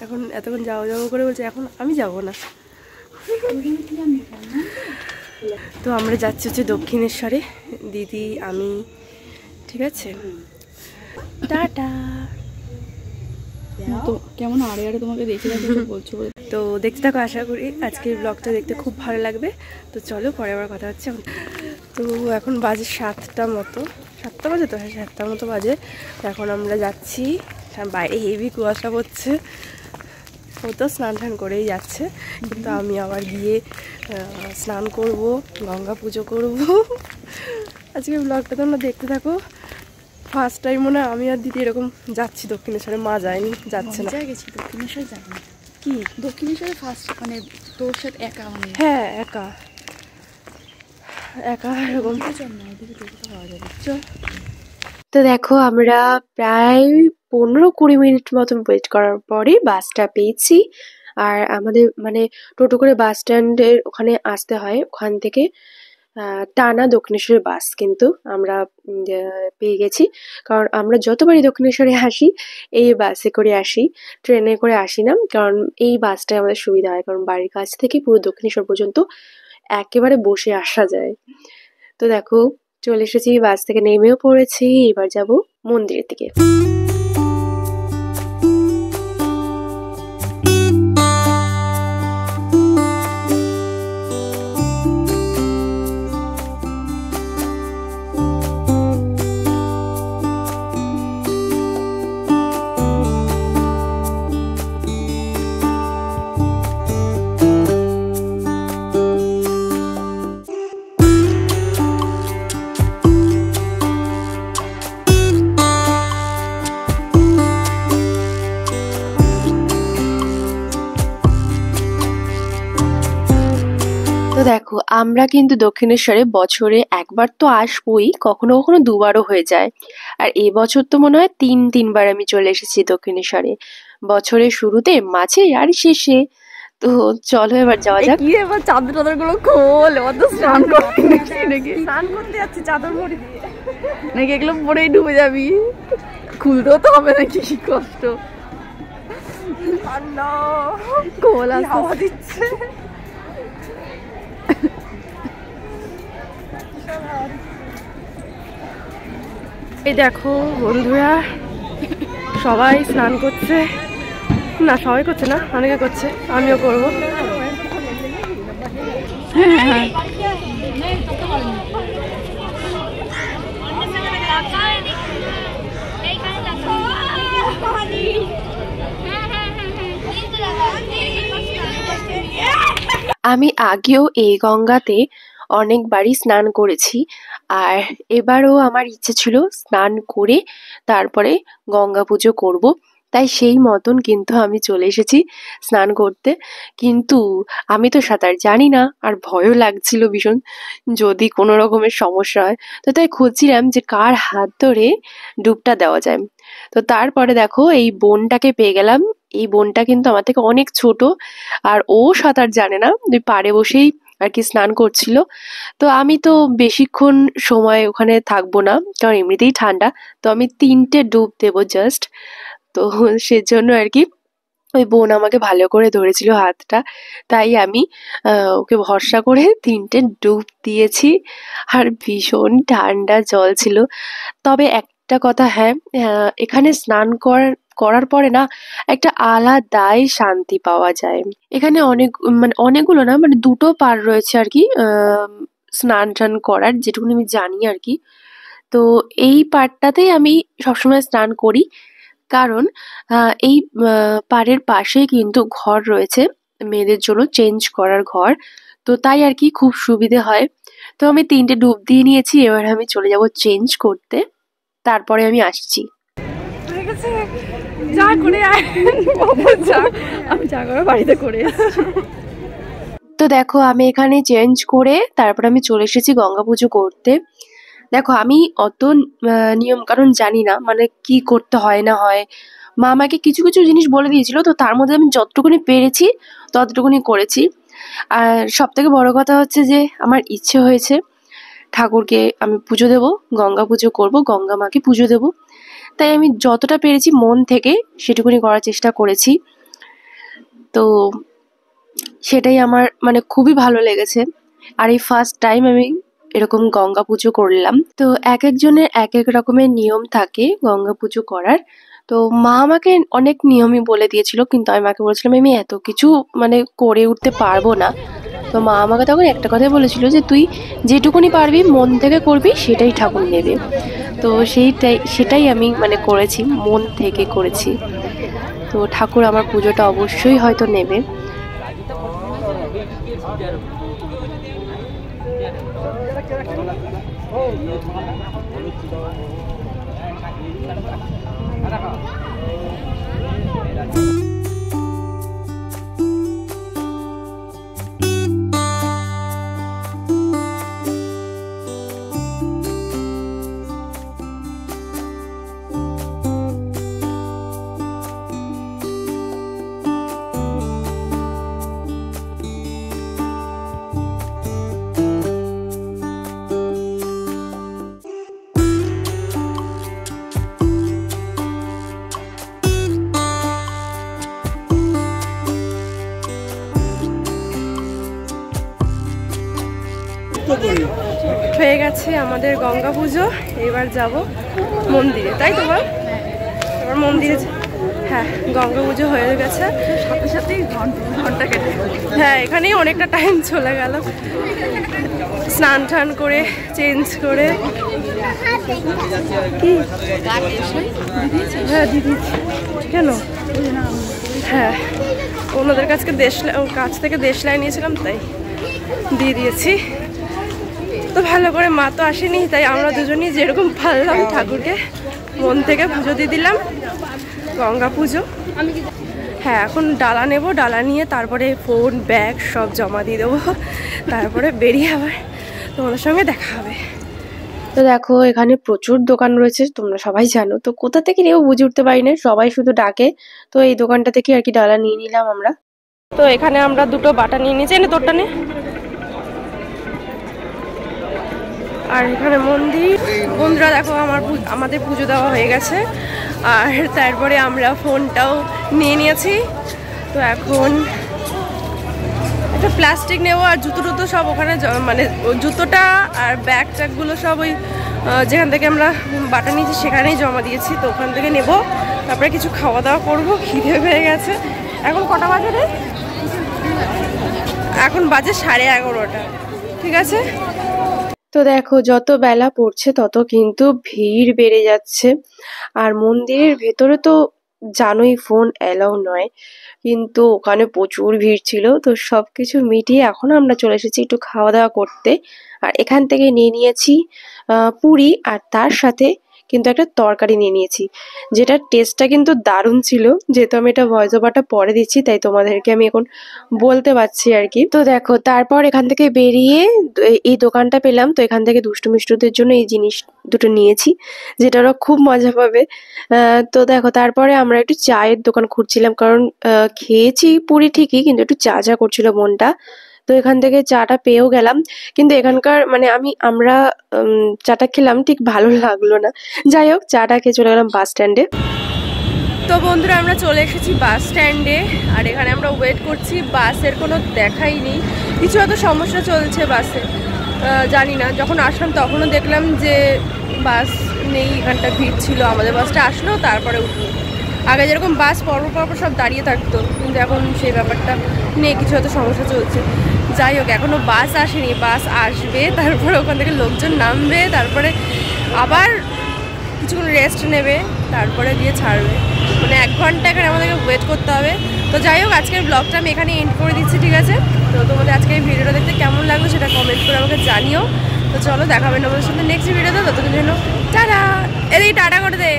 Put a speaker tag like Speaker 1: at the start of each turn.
Speaker 1: এখন এতক্ষণ যাও যাবো করে বলছে, এখন আমি যাবো না। তো আমরা যাচ্ছি হচ্ছে দক্ষিণেশ্বরে, দিদি আমি, ঠিক আছে, টাটা।
Speaker 2: তো কেমন আড়ে আড়ে তোমাকে দেখে দেখে বলছো।
Speaker 1: তো দেখতে থাকো, আশা করি আজকের ব্লগটা দেখতে খুব ভালো লাগবে। তো চলো পরে আবার কথা হচ্ছে। তো এখন বাজে 7টা মতো, 7টা বাজে তো, হ্যাঁ 7টার মতো বাজে। তো এখন আমরা যাচ্ছি, বাইরে হেভি কুয়াশা পড়ছে। ও তো স্নান টান করেই যাচ্ছে, কিন্তু আমি আবার গিয়ে স্নান করব, গঙ্গা পুজো করব। আজকে ব্লগটা তোমরা দেখতে থাকো। ফার্স্ট টাইম মনে হয় আমি আর দিদি এরকম যাচ্ছি দক্ষিণেশ্বরে, মা যায়নি, যাচ্ছে না।
Speaker 2: গেছি দক্ষিণেশ্বর যাবো কি দক্ষিণেশ্বরে ফার্স্ট মানে তোর সাথে একা মানে
Speaker 1: হ্যাঁ একা একা এরকম। তো দেখো আমরা প্রায় 15-20 মিনিট মতন ওয়েট করার পরে বাসটা পেয়েছি। আর আমাদের মানে টোটো করে বাস স্ট্যান্ডের ওখানে আসতে হয়, ওখান থেকে টানা দক্ষিণেশ্বরের বাস কিন্তু আমরা পেয়ে গেছি। কারণ আমরা যতবারই দক্ষিণেশ্বরে আসি এই বাসে করে আসি, ট্রেনে করে আসি না। কারণ এই বাসটায় আমাদের সুবিধা হয়, কারণ বাড়ির কাছ থেকে পুরো দক্ষিণেশ্বর পর্যন্ত একেবারে বসে আসা যায়। তো দেখো চলে এসেছি, বাস থেকে নেমেও পড়েছি, এবার যাব মন্দিরের দিকে। তো দেখো আমরা কিন্তু দক্ষিণেশ্বরে বছরে একবার তো আসবোই, কখনো কখনো দুবারও হয়ে যায়। আর এবছর তো মনে হয় তিনবার আমি চলে এসেছি দক্ষিণেশ্বরে, বছরের শুরুতে, মাঝে আর শেষে। তো চলো এবার যাওয়া যাক।
Speaker 2: কি এবার চাদর টাদর গুলো খোল, এবার তো স্নান করতে নাকি
Speaker 1: স্নান করতে যাচ্ছি চাদর মুড়ি দিয়ে,
Speaker 2: নাকি এগুলো পরেই ডুবে যাবি, খুলতেও তো হবে নাকি, কি কষ্ট। খোল
Speaker 1: হাওয়া দিচ্ছে। এই দেখো বন্ধুরা, সবাই স্নান করছে, না সবাই করছে না, অনেকে করছে, আমিও করবো। আমি আগেও এই গঙ্গাতে অনেকবারই স্নান করেছি, আর এবারও আমার ইচ্ছে ছিল স্নান করে তারপরে গঙ্গা পুজো করব। তাই সেই মতন কিন্তু আমি চলে এসেছি স্নান করতে। কিন্তু আমি তো সাঁতার জানি না, আর ভয়ও লাগছিল ভীষণ, যদি কোনো রকমের সমস্যা হয়। তো তাই খুঁজছিলাম যে কার হাত ধরে ডুবটা দেওয়া যায়। তো তারপরে দেখো এই বোনটাকে পেয়ে গেলাম। এই বোনটা কিন্তু আমার থেকে অনেক ছোট, আর ও সাঁতার জানে না, ওই পাড়ে বসেই আর কি স্নান করছিল। তো আমি তো বেশিক্ষণ সময় ওখানে থাকবো না, কারণ এমনিতেই ঠান্ডা। তো আমি 3টে ডুব দেবো জাস্ট। তো সেজন্য আর কি ওই বোন আমাকে ভালো করে ধরেছিল হাতটা, তাই আমি ওকে ভরসা করে 3টে ডুব দিয়েছি। আর ভীষণ ঠান্ডা জল ছিল। তবে একটা কথা, হ্যাঁ, এখানে স্নান করার পরে না একটা আলাদাই শান্তি পাওয়া যায়। এখানে মানে অনেকগুলো না, মানে 2টো পার রয়েছে আর কি স্নান টান করার, যেটুকুনি আমি জানি আর কি। তো এই পাড়টাতেই আমি সবসময় স্নান করি, কারণ এই পাড়ের পাশেই কিন্তু ঘর রয়েছে মেয়েদের জন্য চেঞ্জ করার ঘর। তো তাই আর কি খুব সুবিধে হয়। তো আমি 3টে ডুব দিয়ে নিয়েছি, এবার আমি চলে যাব চেঞ্জ করতে, তারপরে আমি আসছি।
Speaker 2: যা করে আমি যা করে বাড়িতে করে এসেছি।
Speaker 1: তো দেখো আমি এখানে চেঞ্জ করে তারপর আমি চলে এসেছি গঙ্গা পুজো করতে। দেখো আমি অত নিয়ম কারণ জানি না, মানে কি করতে হয় না হয়। মা আমাকে কিছু কিছু জিনিস বলে দিয়েছিল, তো তার মধ্যে আমি যতটুকুনি পেরেছি ততটুকুনি করেছি। আর সব থেকে বড় কথা হচ্ছে যে আমার ইচ্ছে হয়েছে ঠাকুরকে আমি পুজো দেব, গঙ্গা পুজো করব, গঙ্গা মাকে পুজো দেব। তাই আমি যতটা পেরেছি মন থেকে সেটুকুনি করার চেষ্টা করেছি। তো সেটাই আমার মানে খুবই ভালো লেগেছে। আর এই ফার্স্ট টাইম আমি এরকম গঙ্গা পুজো করলাম। তো এক একজনের এক এক রকমের নিয়ম থাকে গঙ্গা পুজো করার। তো মা আমাকে অনেক নিয়মই বলে দিয়েছিল, কিন্তু আমি মাকে বলেছিলাম আমি এত কিছু মানে করে উঠতে পারবো না। তো মা আমাকে তখন একটা কথাই বলেছিল যে তুই যেটুকুনি পারবি মন থেকে করবি, সেটাই ঠাকুর নেবে। তো সেটাই আমি মানে করেছি, মন থেকে করেছি। তো ঠাকুর আমার পুজোটা অবশ্যই হয়তো নেবে। হয়ে গেছে আমাদের গঙ্গা পুজো, এবার যাব মন্দিরে, তাই তো বল? এবার মন্দিরে, হ্যাঁ গঙ্গা পুজো হয়ে গেছে, সাথে সাথেই ঘন্টা কেটে, হ্যাঁ এখানেই অনেকটা টাইম চলে গেল। স্নান টান করে চেঞ্জ করে কি হ্যাঁ দিদি কেন হ্যাঁ ওনাদের কাছ থেকে দেশলাই নিয়েছিলাম, তাই দিয়ে দিয়েছি। তো ভালো করে মা তো আসেনি, তাই আমরা দুজনেই যেরকম পারলাম ঠাকুরকে মন থেকে পুজো দিয়ে দিলাম। গঙ্গা পুজো, হ্যাঁ এখন ডালা নেব, ডালা নিয়ে তারপরে ফোন ব্যাগ সব জমা দিয়ে দেবো, তারপরে বেরিয়ে আবার তোমাদের সঙ্গে দেখা হবে। তো দেখো এখানে প্রচুর দোকান রয়েছে, তোমরা সবাই জানো। তো কোথা থেকে নেবো বুঝে উঠতে পারি না, সবাই শুধু ডাকে। তো এই দোকানটা থেকে আর কি ডালা নিয়ে নিলাম আমরা। তো এখানে আমরা দুটো বাটা নিয়ে নিয়েছি, এনে তোরটা নে। আর এখানে মন্দির। বন্ধুরা দেখো আমাদের পুজো দেওয়া হয়ে গেছে, আর তারপরে আমরা ফোনটাও নিয়ে নিয়েছি। তো এখন একটা প্লাস্টিক নেবো, আর জুতো টুতো সব ওখানে মানে জুতোটা আর ব্যাগ ট্যাগগুলো সব ওই যেখান থেকে আমরা বাটা নিয়েছি সেখানেই জমা দিয়েছি। তো ওখান থেকে নেব, তারপরে কিছু খাওয়া দাওয়া করবো, খিদে হয়ে গেছে। এখন কটা বাজে রে? এখন বাজে 11:30। ঠিক আছে। তো দেখো যত বেলা পড়ছে তত কিন্তু ভিড় বেড়ে যাচ্ছে। আর মন্দিরের ভেতরে তো জানোই ফোন অ্যালাউ নয়, কিন্তু ওখানে প্রচুর ভিড় ছিল। তো সবকিছু মিটিয়ে এখন আমরা চলে এসেছি একটু খাওয়া দাওয়া করতে। আর এখান থেকে নিয়ে নিয়েছি পুরি, আর তার সাথে কিন্তু একটা তরকারি নিয়ে নিয়েছি, যেটার টেস্টটা কিন্তু দারুণ ছিল। যেহেতু আমি এটা ভয়েস ওভারটা পরে দিচ্ছি, তাই তোমাদেরকে আমি এখন বলতে পারছি আর কি। তো দেখো তারপর এখান থেকে বেরিয়ে এই দোকানটা পেলাম। তো এখান থেকে দুষ্টু মিষ্টুদের জন্য এই জিনিস দুটো নিয়েছি, যেটা ওরা খুব মজা পাবে। তো দেখো তারপরে আমরা একটু চায়ের দোকান খুঁজছিলাম, কারণ খেয়েছি পুরি ঠিকই, কিন্তু একটু চা চা করছিল মনটা। তো এখান থেকে চাটা পেয়েও গেলাম, কিন্তু এখানকার মানে আমরা চাটা খেলাম ঠিক ভালো লাগলো না। যাই হোক চাটা খেয়ে চলে গেলাম বাস স্ট্যান্ডে। তো বন্ধুরা আমরা চলে এসেছি বাস স্ট্যান্ডে, আর এখানে আমরা ওয়েট করছি। বাসের কোনো দেখাই নেই, কিছু হয়তো সমস্যা চলছে বাসে, জানি না। যখন আসলাম তখনও দেখলাম যে বাস নেই, এখানটা ভিড় ছিল। আমাদের বাসটা আসলো, তারপরে উঠলো। আগে যেরকম বাস পরপর সব দাঁড়িয়ে থাকতো, কিন্তু এখন সেই ব্যাপারটা নেই, কিছু হয়তো সমস্যা চলছে। যাই হোক এখনও বাস আসেনি, বাস আসবে, তারপরে ওখান থেকে লোকজন নামবে, তারপরে আবার কিছুক্ষণ রেস্ট নেবে, তারপরে দিয়ে ছাড়বে। মানে 1 ঘন্টা এখানে আমাদেরকে ওয়েট করতে হবে। তো যাই হোক আজকের ব্লগটা আমি এখানে এন্ড করে দিচ্ছি, ঠিক আছে? তো তোমাদের আজকে এই ভিডিওটা দেখতে কেমন লাগলো সেটা কমেন্ট করে আমাকে জানিও। তো চলো দেখাবেন আমাদের সাথে নেক্সট ভিডিওতে, ততক্ষণ জন্য টাটা। এদিকে টাটা করে দে।